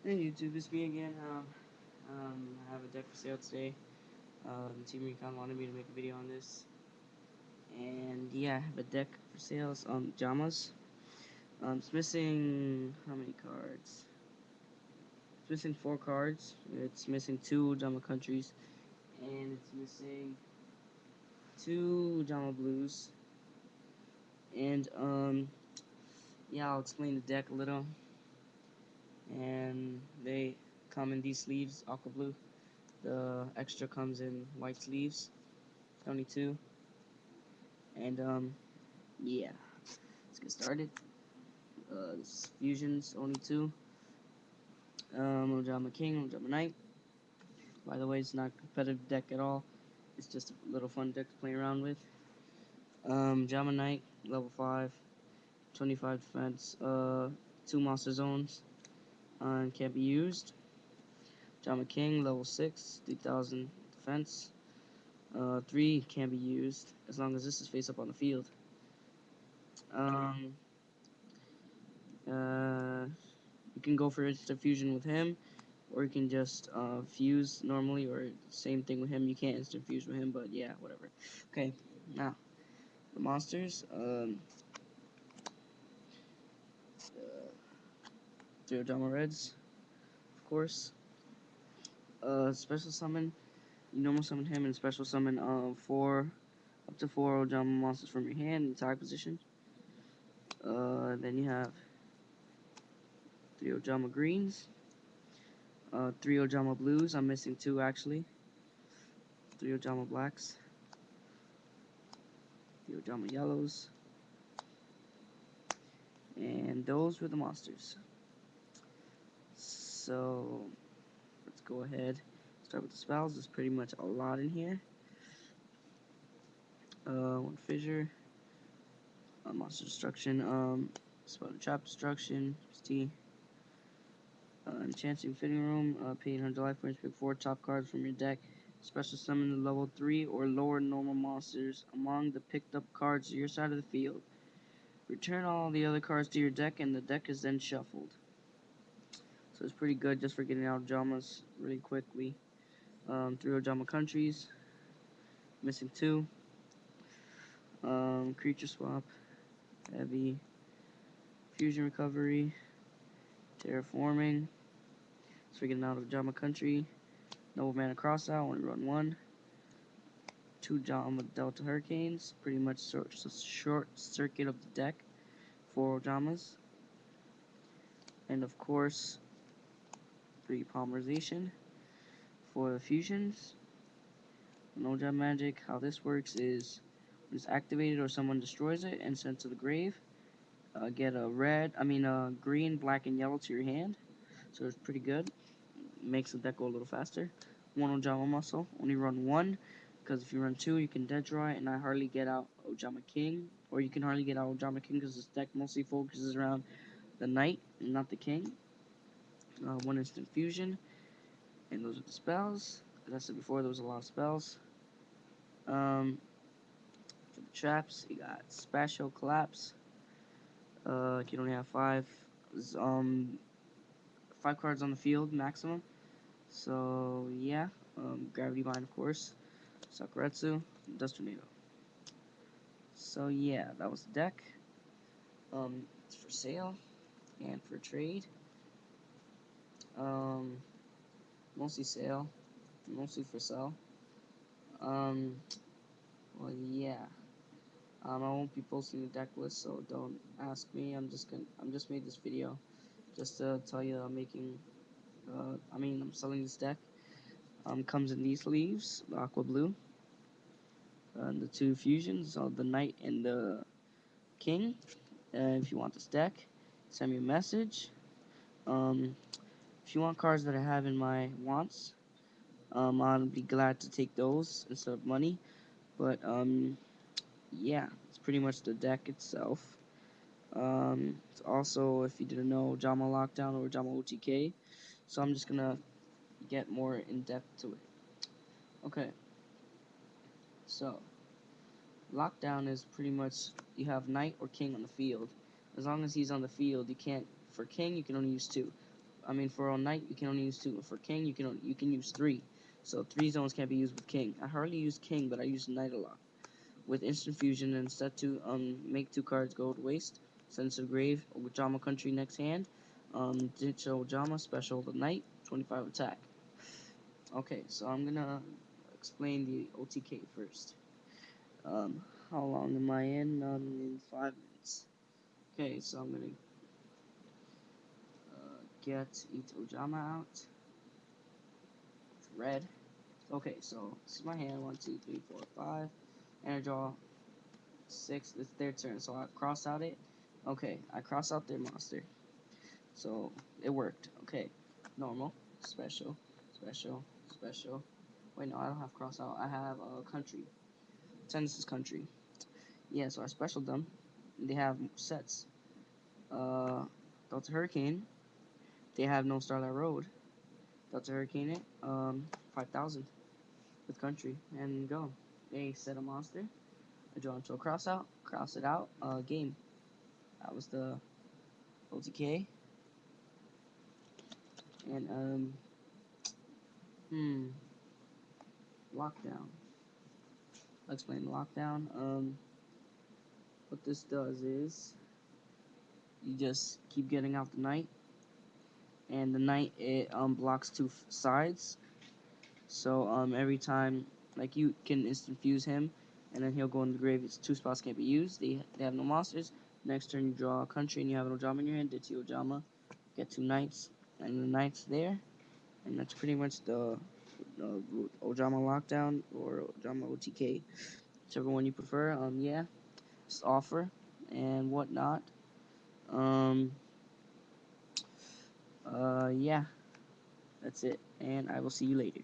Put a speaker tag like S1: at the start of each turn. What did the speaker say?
S1: Hey YouTube, it's me again. I have a deck for sale today. Team Recon wanted me to make a video on this, and yeah, I have a deck for sale. It's Jamas. It's missing how many cards? It's missing 4 cards. It's missing 2 Ojama countries, and it's missing 2 Ojama blues. And yeah, I'll explain the deck a little. And they come in these sleeves, aqua blue. The extra comes in white sleeves, only 2. And yeah, let's get started. This fusions only 2. Ojama King, Ojama Knight. By the way, it's not a competitive deck at all. It's just a little fun deck to play around with. Ojama Knight, level 5, 25 defense, 2 monster zones, and can't be used. Ojama King, level 6, 3000 defense, 3 can be used as long as this is face up on the field. Um, you can go for instant fusion with him, or you can just fuse normally, or same thing with him. You can't instant fuse with him, but yeah, whatever. Okay, now the monsters. 3 Ojama Reds, of course. Special summon. You normal summon him and special summon up to 4 Ojama monsters from your hand in attack position. Then you have 3 Ojama Greens. 3 Ojama Blues. I'm missing 2 actually. 3 Ojama Blacks. 3 Ojama Yellows. And those were the monsters. So let's go ahead. Start with the spells. There's pretty much a lot in here. 1 fissure. Monster destruction. Spell trap destruction. T. Enchanting fitting room. Pay 100 life points. Pick 4 top cards from your deck. Special summon the level 3 or lower normal monsters among the picked up cards to your side of the field. Return all the other cards to your deck, and the deck is then shuffled. So it's pretty good just for getting out Ojamas really quickly. 3 Ojama countries, missing 2. Creature swap, heavy, fusion recovery, terraforming. So we're getting out of Ojama country. No mana crossout, only run 1. 2 Ojama Delta Hurricanes, pretty much just a short circuit of the deck. 4 Ojamas. And of course, 3 Polymerization for the fusions. No Ojama magic, how this works is when it's activated or someone destroys it and sent to the grave, get a green, black, and yellow to your hand. So it's pretty good. Makes the deck go a little faster. 1 Ojama muscle, only run 1, because if you run 2, you can dead draw it, and I hardly get out Ojama King, or you can hardly get out Ojama King because this deck mostly focuses around the knight and not the king. 1 instant fusion, and those are the spells. As I said before, there was a lot of spells. For the traps, you got Spatial Collapse. You can only have 5 cards on the field maximum. So yeah, Gravity Bind, of course, Sakuretsu, Dust Tornado. So yeah, that was the deck. It's for sale and for trade. Mostly sale, mostly for sale. Well yeah. I won't be posting the deck list, so don't ask me. I'm just made this video just to tell you I'm selling this deck. Comes in these sleeves, the aqua blue, and the 2 fusions, the knight and the king. If you want this deck, send me a message. If you want cards that I have in my wants, I'll be glad to take those instead of money. But yeah, it's pretty much the deck itself. It's also, if you didn't know, Ojama LockDown or Ojama OTK. So I'm just gonna get more in depth to it. Okay, so Lockdown is pretty much you have knight or king on the field. As long as he's on the field, you can't. For king, you can only use 2. for a knight, you can only use 2. For king, you can use 3. So 3 zones can't be used with king. I hardly use king, but I use knight a lot. With instant fusion and set to make 2 cards go to waste. Send to the grave. Ojama country next hand. Ditch Ojama special the knight. 25 attack. Okay, so I'm gonna explain the OTK first. How long am I in? In 5 minutes. Okay, so I'm gonna get each Ojama out. It's red. Okay, so this is my hand. 1, 2, 3, 4, 5. And I draw 6. It's their turn, so I cross out it. Okay, I cross out their monster. So it worked. Okay, normal, special, special, special. Wait, no, I don't have cross out. I have country. Tennis is country. Yeah, so I specialed them. They have sets. Delta Hurricane. They have no Starlight Road. Delta Hurricane it. 5,000 with country and go. They set a monster. I draw into a cross out. Cross it out. Game. That was the OTK. And lockdown. I'll explain the lockdown. What this does is you just keep getting out the knight, and the knight it blocks 2 sides. So every time, like, you can instant fuse him, and then he'll go in the grave. It's 2 spots can't be used. They have no monsters. Next turn you draw a country and you have an Ojama in your hand. Ditch Ojama, get 2 knights, and the knight's there, and that's pretty much the Ojama lockdown or Ojama OTK, whichever one you prefer. Yeah, just offer and whatnot. Yeah, that's it, and I will see you later.